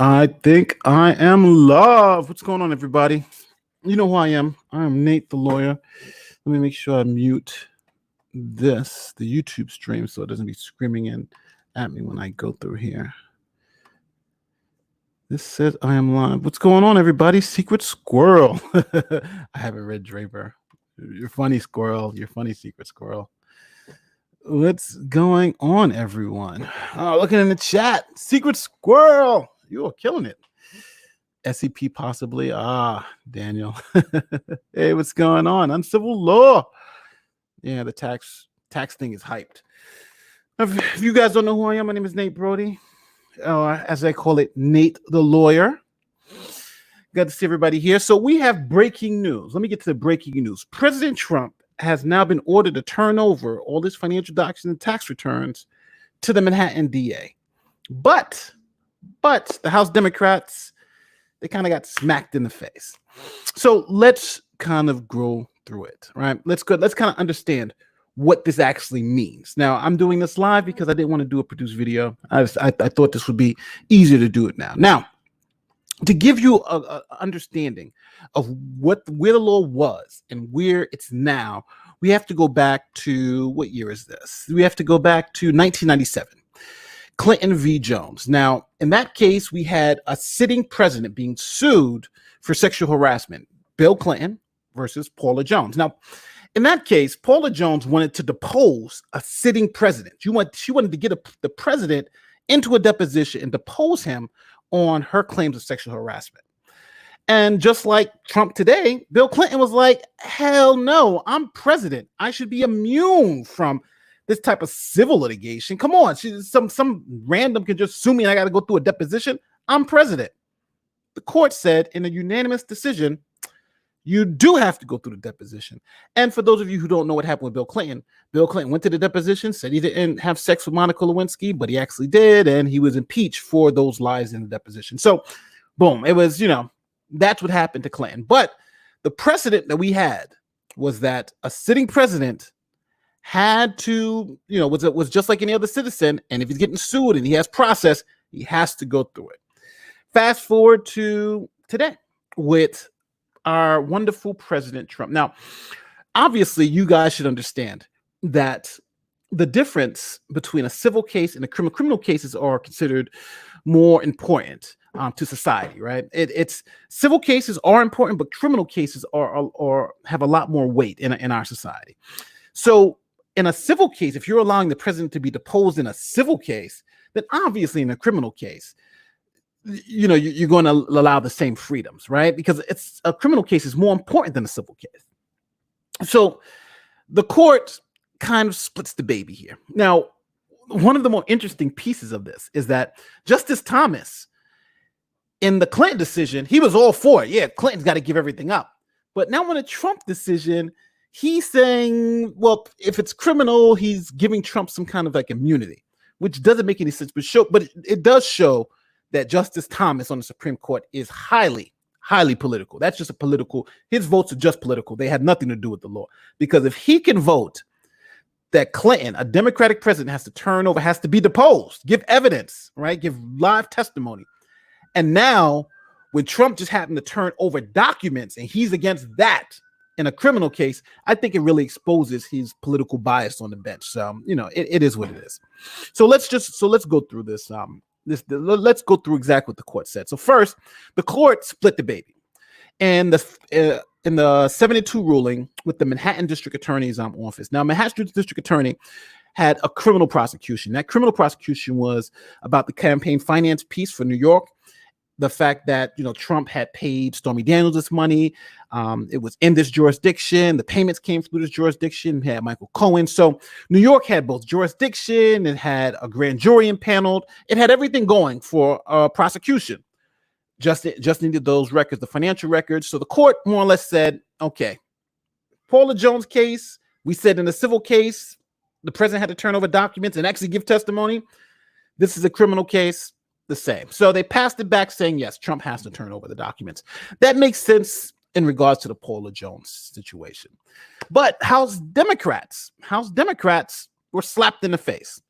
I think I am love. What's going on, everybody? You know who I am. I am Nate the lawyer. Let me make sure I mute the YouTube stream, so it doesn't be screaming in at me when I go through here. This says I am live. What's going on, everybody? Secret Squirrel. I have a red Draper. You're funny, Squirrel. You're funny, Secret Squirrel. What's going on, everyone? Looking in the chat. Secret Squirrel. You are killing it. SCP possibly. Daniel. Hey, what's going on? Uncivil law. Yeah, the tax thing is hyped. If you guys don't know who I am, my name is Nate Broady. As I call it, Nate the lawyer. Got to see everybody here. So we have breaking news. Let me get to the breaking news. President Trump has now been ordered to turn over all his financial documents and tax returns to the Manhattan DA. But the House Democrats, they kind of got smacked in the face. So let's kind of go through it, right? Let's kind of understand what this actually means. Now, I'm doing this live because I didn't want to do a produced video. I thought this would be easier to do it now. Now, to give you a understanding of where the law was and where it's now, we have to go back to, what year is this? We have to go back to 1997. Clinton v. Jones. Now, in that case, we had a sitting president being sued for sexual harassment. Bill Clinton versus Paula Jones. Now, in that case, Paula Jones wanted to depose a sitting president. She wanted to get the president into a deposition and depose him on her claims of sexual harassment. And just like Trump today, Bill Clinton was like, hell no, I'm president. I should be immune from this type of civil litigation. Come on, some random can just sue me and I got to go through a deposition. I'm president. The court said in a unanimous decision, you do have to go through the deposition. And for those of you who don't know what happened with Bill Clinton went to the deposition, said he didn't have sex with Monica Lewinsky, but he actually did, and he was impeached for those lies in the deposition. So, boom, it was, that's what happened to Clinton. But the precedent that we had was that a sitting president had to, was just like any other citizen, and if he's getting sued and he has process, he has to go through it. Fast forward to today with our wonderful President Trump. Now, obviously, you guys should understand that the difference between a civil case and a criminal cases are considered more important to society, right? It's civil cases are important, but criminal cases are have a lot more weight in our society. So in a civil case, if you're allowing the president to be deposed in a civil case, then obviously in a criminal case, you're going to allow the same freedoms, right? Because it's a criminal case is more important than a civil case. So the court kind of splits the baby here. Now, one of the more interesting pieces of this is that Justice Thomas, in the Clinton decision, he was all for it. Yeah, Clinton's got to give everything up. But now in a Trump decision, he's saying, well, if it's criminal, he's giving Trump some kind of like immunity, which doesn't make any sense, but it does show that Justice Thomas on the Supreme Court is highly, highly political. That's just his votes are just political. They had nothing to do with the law. Because if he can vote that Clinton, a Democratic president, has to be deposed, give evidence, right? Give live testimony. And now when Trump just happened to turn over documents and he's against that in a criminal case, I think it really exposes his political bias on the bench. So, it is what it is. So let's go through this. Let's go through exactly what the court said. So first, the court split the baby, and in the 72 ruling with the Manhattan District Attorney's office. Now, Manhattan District Attorney had a criminal prosecution. That criminal prosecution was about the campaign finance piece for New York. The fact that Trump had paid Stormy Daniels this money, it was in this jurisdiction. The payments came through this jurisdiction. It had Michael Cohen. So New York had both jurisdiction. It had a grand jury impaneled. It had everything going for prosecution. Just needed those records, the financial records. So the court more or less said, okay, Paula Jones case. We said in the civil case, the president had to turn over documents and actually give testimony. This is a criminal case. The same. So they passed it back saying, yes, Trump has to turn over the documents. That makes sense in regards to the Paula Jones situation. But House Democrats were slapped in the face.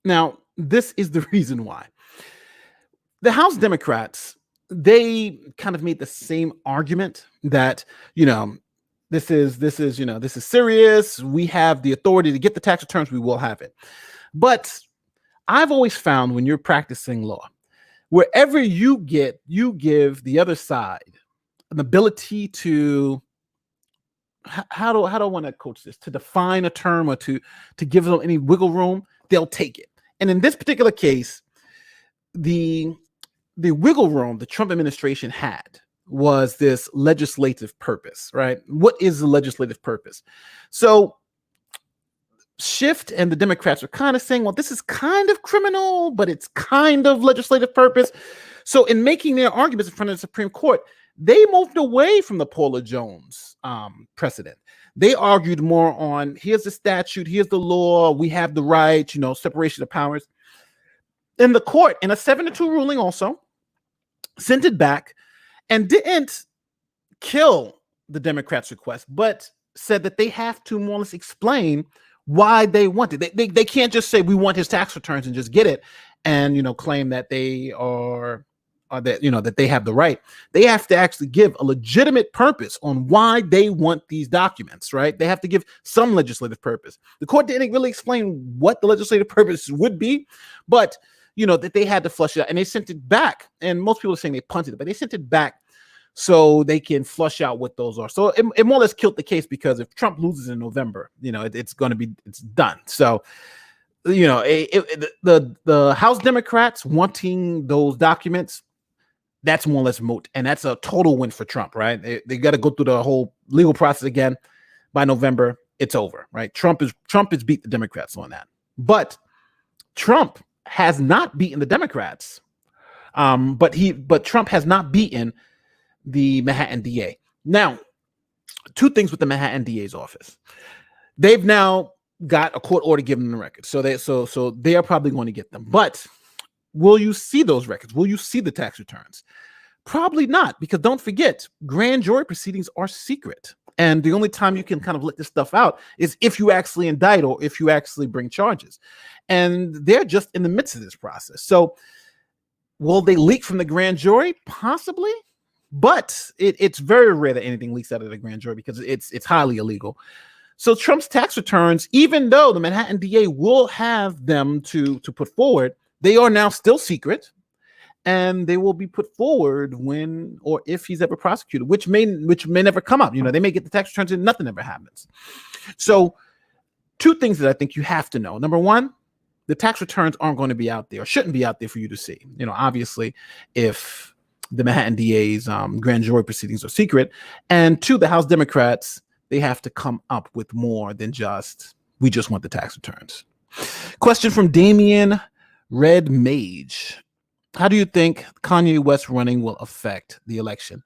Now, this is the reason why. The House Democrats, they kind of made the same argument that, this is serious. We have the authority to get the tax returns. We will have it. But I've always found when you're practicing law, wherever you give the other side an ability to, how do I want to coach this, to define a term or to give them any wiggle room, they'll take it. And in this particular case, the wiggle room the Trump administration had was this legislative purpose, right? What is the legislative purpose? So Schiff and the Democrats are kind of saying, well, this is kind of criminal, but it's kind of legislative purpose. So in making their arguments in front of the Supreme Court, they moved away from the Paula Jones precedent. They argued more on, here's the statute, here's the law, we have the right, separation of powers. And the court, in a 7-2 ruling also, sent it back and didn't kill the Democrats' request, but said that they have to more or less explain why they want it. They can't just say we want his tax returns and just get it and claim that they are that they have the right. They have to actually give a legitimate purpose on why they want these documents, right? They have to give some legislative purpose. The court didn't really explain what the legislative purpose would be, but that they had to flush it out, and they sent it back. And most people are saying they punted it, but they sent it back so they can flush out what those are. So it more or less killed the case, because if Trump loses in November, it's done. So, the House Democrats wanting those documents, that's more or less moot, and that's a total win for Trump, right? They got to go through the whole legal process again. By November, it's over, right? Trump has beat the Democrats on that, but Trump has not beaten the Democrats, but Trump has not beaten the Manhattan DA. Now, two things with the Manhattan DA's office. They've now got a court order giving them the records, so they are probably going to get them. But will you see those records? Will you see the tax returns? Probably not, because don't forget, grand jury proceedings are secret. And the only time you can kind of let this stuff out is if you actually indict or if you actually bring charges. And they're just in the midst of this process. So will they leak from the grand jury? Possibly. But it's very rare that anything leaks out of the grand jury, because it's highly illegal. So Trump's tax returns, even though the Manhattan DA will have them to put forward, they are now still secret. And they will be put forward when or if he's ever prosecuted, which may never come up. They may get the tax returns and nothing ever happens. So two things that I think you have to know. Number one, the tax returns aren't going to be out there, or shouldn't be out there for you to see. Obviously, if the Manhattan DA's grand jury proceedings are secret. And two, the House Democrats, they have to come up with more than we just want the tax returns. Question from Damian Red Mage. How do you think Kanye West running will affect the election?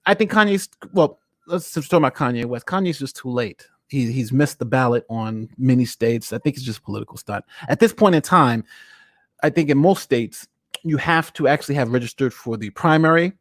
I think let's talk about Kanye West. Kanye's just too late. He's missed the ballot on many states. I think it's just political stunt. At this point in time, I think in most states, you have to actually have registered for the primary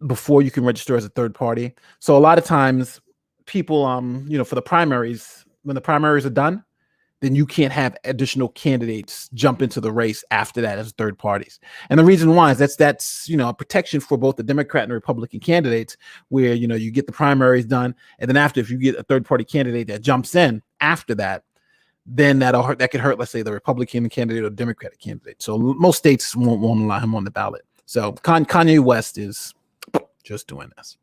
before you can register as a third party. So a lot of times people, for the primaries, when the primaries are done, then you can't have additional candidates jump into the race after that as third parties. And the reason why is that's a protection for both the Democrat and Republican candidates, where you get the primaries done, and then after, if you get a third party candidate that jumps in after that, then that could hurt, let's say, the Republican candidate or Democratic candidate. So most states won't allow him on the ballot. So Kanye West is just doing this.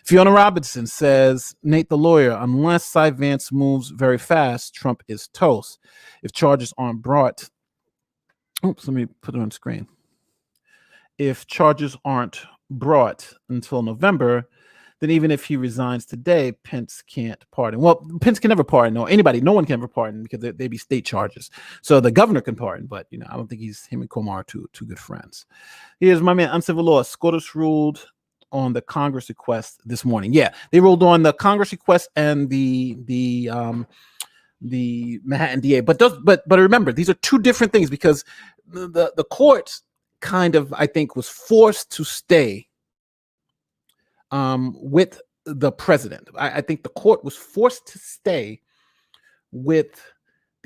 Fiona Robinson says, Nate the lawyer, unless Cy Vance moves very fast, Trump is toast. If charges aren't brought, let me put it on screen. If charges aren't brought until November, then even if he resigns today, Pence can't pardon. Well, Pence can never pardon, no one can ever pardon, because they be state charges. So the governor can pardon, but I don't think him and Comar are two good friends. Here's my man, Uncivil Law. SCOTUS ruled on the Congress request this morning. Yeah, they ruled on the Congress request and the Manhattan DA. But remember, these are two different things, because the court kind of, I think, was forced to stay with the president. I think the court was forced to stay with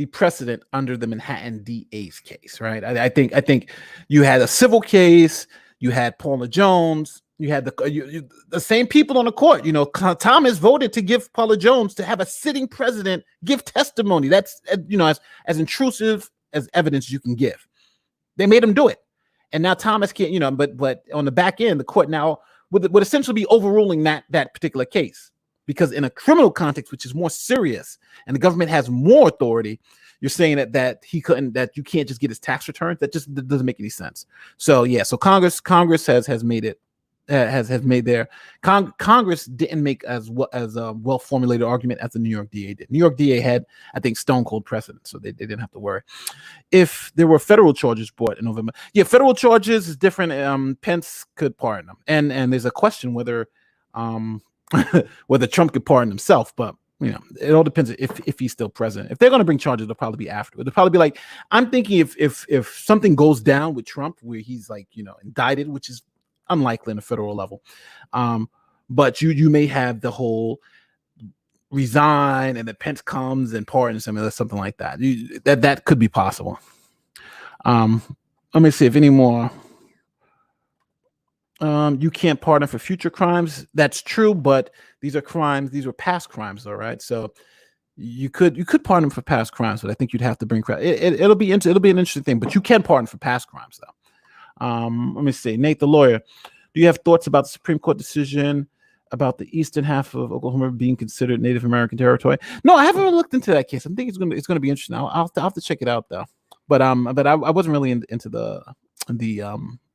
the precedent under the Manhattan DA's case, right? I think you had a civil case, you had Paula Jones, you had the same people on the court. Thomas voted to give Paula Jones to have a sitting president give testimony. That's as intrusive as evidence you can give. They made him do it, and now Thomas can't. But on the back end, the court now would essentially be overruling that particular case, because in a criminal context, which is more serious, and the government has more authority, you're saying that you can't just get his tax returns. That doesn't make any sense. So Congress has made it. Has made their Congress didn't make as a well formulated argument as the New York DA did. New York DA had, I think, stone cold precedent, so they didn't have to worry. If there were federal charges brought in November, federal charges is different. Pence could pardon them, and there's a question whether whether Trump could pardon himself, but it all depends if he's still president. If they're going to bring charges, it'll probably be afterward. It'll probably be like, I'm thinking if something goes down with Trump where he's indicted, which is unlikely in a federal level, but you may have the whole resign and then Pence comes and pardons him, or something like that. That could be possible. Let me see if any more. You can't pardon for future crimes. That's true, but these are crimes. These were past crimes, though, right? So you could pardon for past crimes, but I think you'd have to bring it'll be an interesting thing. But you can pardon for past crimes, though. Let me see. Nate, the lawyer, do you have thoughts about the Supreme Court decision about the eastern half of Oklahoma being considered Native American territory? No, I haven't really looked into that case. I think it's going to be interesting. I'll have to check it out, though. But I wasn't really into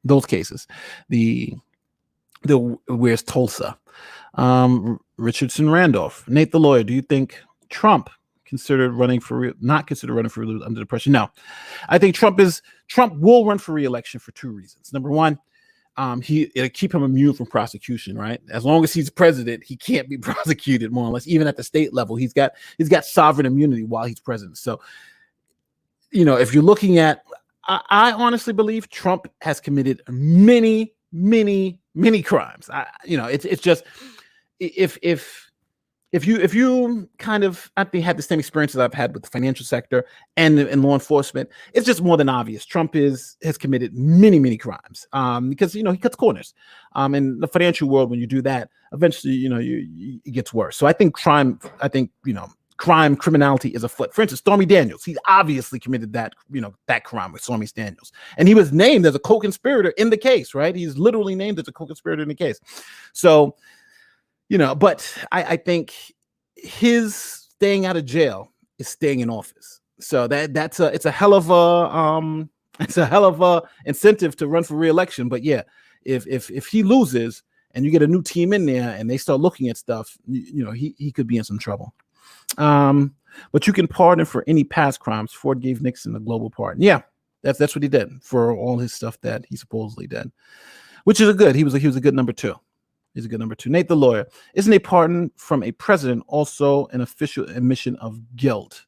those cases. The where's Tulsa? Richardson, Randolph. Nate, the lawyer, do you think Trump not considered running for under the pressure? No, I think Trump will run for re-election for two reasons. Number one, it'll keep him immune from prosecution, right? As long as he's president, he can't be prosecuted, more or less. Even at the state level, he's got sovereign immunity while he's president. So, if you're looking at, I honestly believe Trump has committed many crimes. It's just if you kind of, I think, had the same experiences I've had with the financial sector and law enforcement, it's just more than obvious. Trump has committed many crimes because he cuts corners. In the financial world, when you do that, eventually it gets worse. So I think criminality is afoot. For instance, Stormy Daniels, he obviously committed that crime with Stormy Daniels, and he was named as a co-conspirator in the case, right? He's literally named as a co-conspirator in the case. So, but I think his staying out of jail is staying in office. So it's a hell of a incentive to run for re-election. But yeah, if he loses and you get a new team in there and they start looking at stuff, he could be in some trouble. But you can pardon for any past crimes. Ford gave Nixon a global pardon. Yeah, that's what he did for all his stuff that he supposedly did, which is he was a good number two. He's a good number two. Nate, the lawyer, isn't a pardon from a president also an official admission of guilt?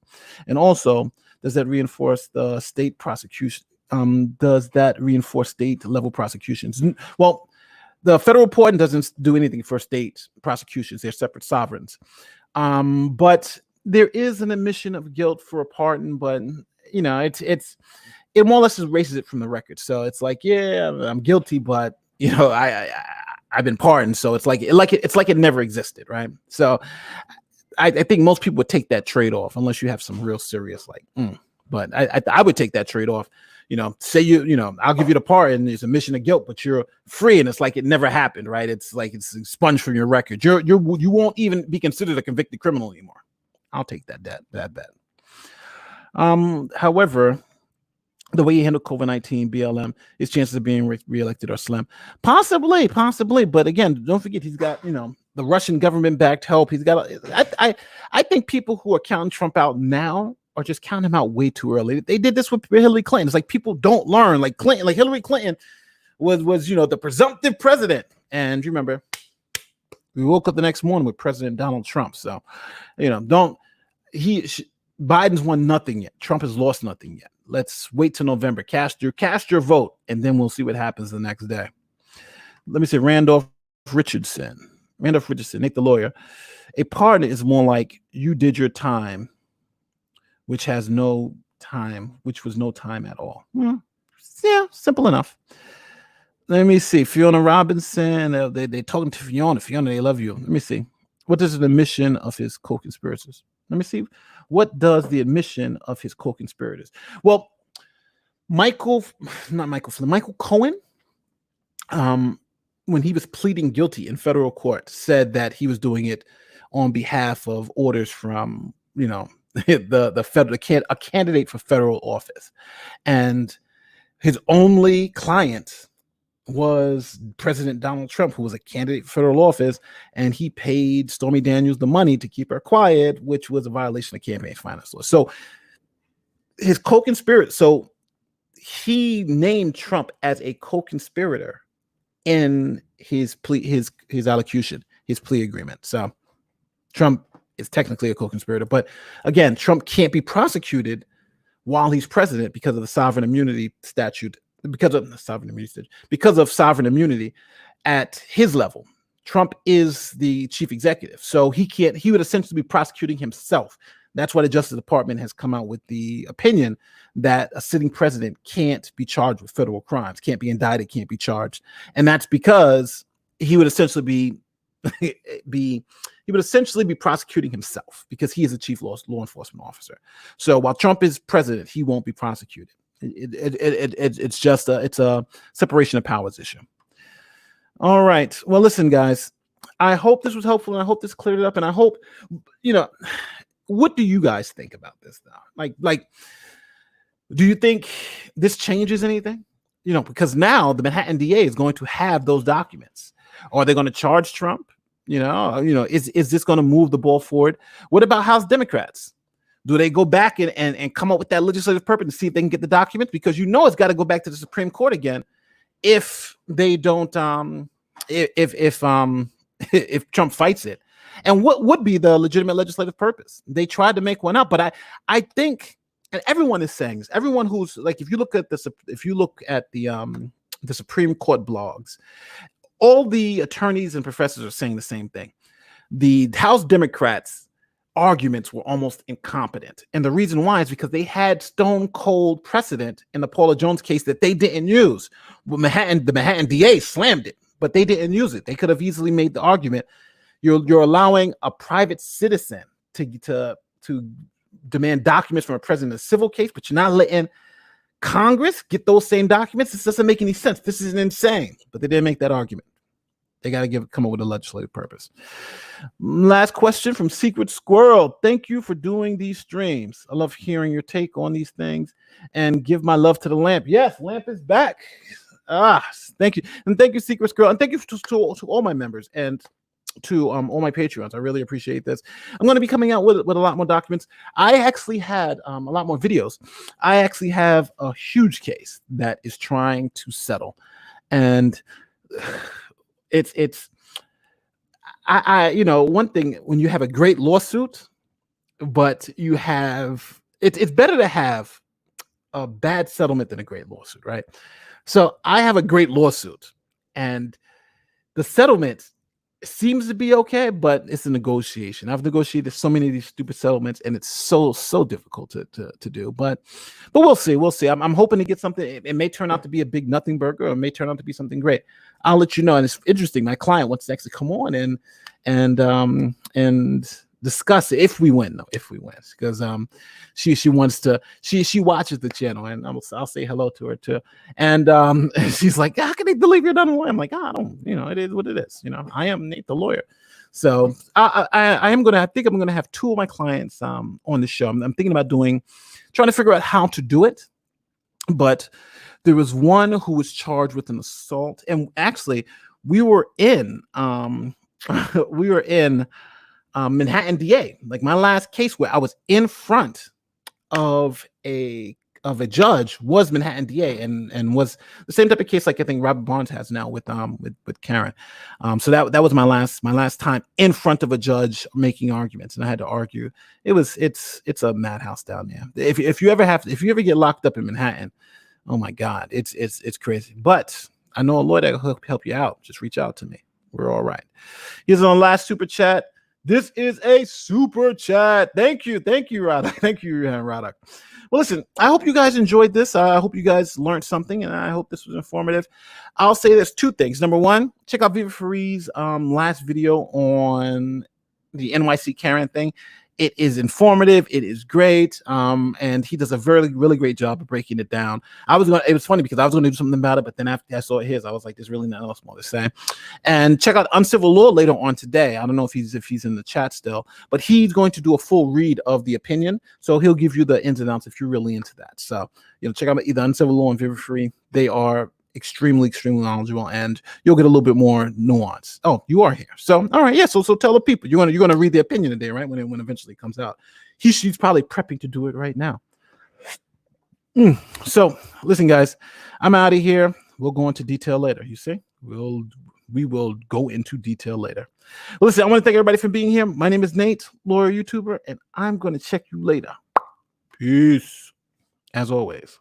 And also, does that reinforce the state prosecution? Does that reinforce state level prosecutions? Well, the federal pardon doesn't do anything for state prosecutions. They're separate sovereigns. But there is an admission of guilt for a pardon, but it more or less erases it from the record. So it's like, yeah, I'm guilty, but I've been pardoned, so it's like it never existed, right? So I think most people would take that trade off, unless you have some real serious But I would take that trade off. Say I'll give you the pardon, it's admission of guilt, but you're free, and it's like it never happened, right? It's like it's expunged from your record. You won't even be considered a convicted criminal anymore. I'll take that bet. However, the way he handled COVID-19, BLM, his chances of being reelected are slim. Possibly. But again, don't forget, he's got, the Russian government-backed help. He's got, I think people who are counting Trump out now are just counting him out way too early. They did this with Hillary Clinton. It's like people don't learn. Like Hillary Clinton was the presumptive president. And you remember, we woke up the next morning with President Donald Trump. So, Biden's won nothing yet. Trump has lost nothing yet. Let's wait till November. Cast your vote, and then we'll see what happens the next day. Let me say Randolph Richardson, Nate the lawyer. A pardon is more like you did your time which has no time, which was no time at all. Yeah, simple enough. Let me see. Fiona Robinson. They talking to Fiona. Fiona, they love you. Let me see. What is the admission of his co-conspirators? Let me see. What does the admission of his co-conspirators? Well, Michael Cohen, when he was pleading guilty in federal court, said that he was doing it on behalf of orders from, a candidate for federal office, and his only client was President Donald Trump, who was a candidate for federal office, and he paid Stormy Daniels the money to keep her quiet, which was a violation of campaign finance law. So his co-conspirator, so he named Trump as a co-conspirator in his plea, his allocution, his plea agreement. So Trump is technically a co-conspirator, but again, Trump can't be prosecuted while he's president because of the sovereign immunity statute. Because of sovereign immunity at his level. Trump is the chief executive, so he would essentially be prosecuting himself. That's why the Justice Department has come out with the opinion that a sitting president can't be charged with federal crimes, can't be indicted, can't be charged. And that's because he would essentially be prosecuting himself, because he is the chief law enforcement officer. So while Trump is president, he won't be prosecuted. It's a separation of powers issue. All right. Well, listen, guys, I hope this was helpful, and I hope this cleared it up. And I hope, what do you guys think about this now? Like, do you think this changes anything? Because now the Manhattan DA is going to have those documents. Are they going to charge Trump? Is this going to move the ball forward? What about House Democrats? Do they go back and come up with that legislative purpose and see if they can get the documents? Because it's got to go back to the Supreme Court again if they don't, if Trump fights it. And what would be the legitimate legislative purpose? They tried to make one up, but I think, and everyone is saying this, everyone who's like, if you look at the Supreme Court blogs, all the attorneys and professors are saying the same thing. The House Democrats' arguments were almost incompetent. And the reason why is because they had stone cold precedent in the Paula Jones case that they didn't use. The Manhattan DA slammed it, but they didn't use it. They could have easily made the argument. You're allowing a private citizen to demand documents from a president in a civil case, but you're not letting Congress get those same documents. This doesn't make any sense. This is insane. But they didn't make that argument. They got to come up with a legislative purpose. Last question from Secret Squirrel. Thank you for doing these streams. I love hearing your take on these things, and give my love to the lamp. Yes, lamp is back. Thank you. And thank you, Secret Squirrel. And thank you to all my members and to all my Patreons. I really appreciate this. I'm going to be coming out with a lot more documents. I actually had a lot more videos. I actually have a huge case that is trying to settle. And one thing, when you have a great lawsuit, but it's better to have a bad settlement than a great lawsuit, right? So I have a great lawsuit, and the settlement seems to be okay, but it's a negotiation. I've negotiated so many of these stupid settlements, and it's so difficult to do. But we'll see. I'm hoping to get something. It may turn out to be a big nothing burger, or it may turn out to be something great. I'll let you know. And it's interesting. My client wants to actually come on and discuss it if we win, because she wants to. She watches the channel, and I'll say hello to her too. And she's like, "How can they believe you're not a lawyer?" I'm like, "I don't. It is what it is. I am Nate the lawyer." So I think I'm gonna have two of my clients on the show. I'm thinking about trying to figure out how to do it, but there was one who was charged with an assault, and actually we were in Manhattan DA, like my last case where I was in front of a judge was Manhattan DA, and was the same type of case like I think Robert Barnes has now with Karen. So that was my last time in front of a judge making arguments, and I had to argue. It's a madhouse down there. If you ever get locked up in Manhattan, oh my God, it's crazy. But I know a lawyer that will help you out. Just reach out to me. We're all right. Here's our last super chat. This is a super chat. Thank you, Radha. Thank you, Radha. Well, listen, I hope you guys enjoyed this. I hope you guys learned something, and I hope this was informative. I'll say there's two things. Number one, check out Viva Farie's last video on the NYC Karen thing. It is informative. It is great. And he does a really great job of breaking it down. It was funny because I was going to do something about it, but then after I saw his, I was like, there's really nothing else more to say. And check out Uncivil Law later on today. I don't know if he's in the chat still, but he's going to do a full read of the opinion. So he'll give you the ins and outs if you're really into that. So, check out either Uncivil Law and Viva Free. They are extremely knowledgeable, and you'll get a little bit more nuance. Oh, you are here. So all right, yeah. So tell the people you're gonna read the opinion today, right? When it eventually comes out. She's probably prepping to do it right now. So listen, guys, I'm out of here. We'll go into detail later. You see, we will go into detail later. Well, listen, I want to thank everybody for being here. My name is Nate, lawyer YouTuber, and I'm going to check you later. Peace, as always.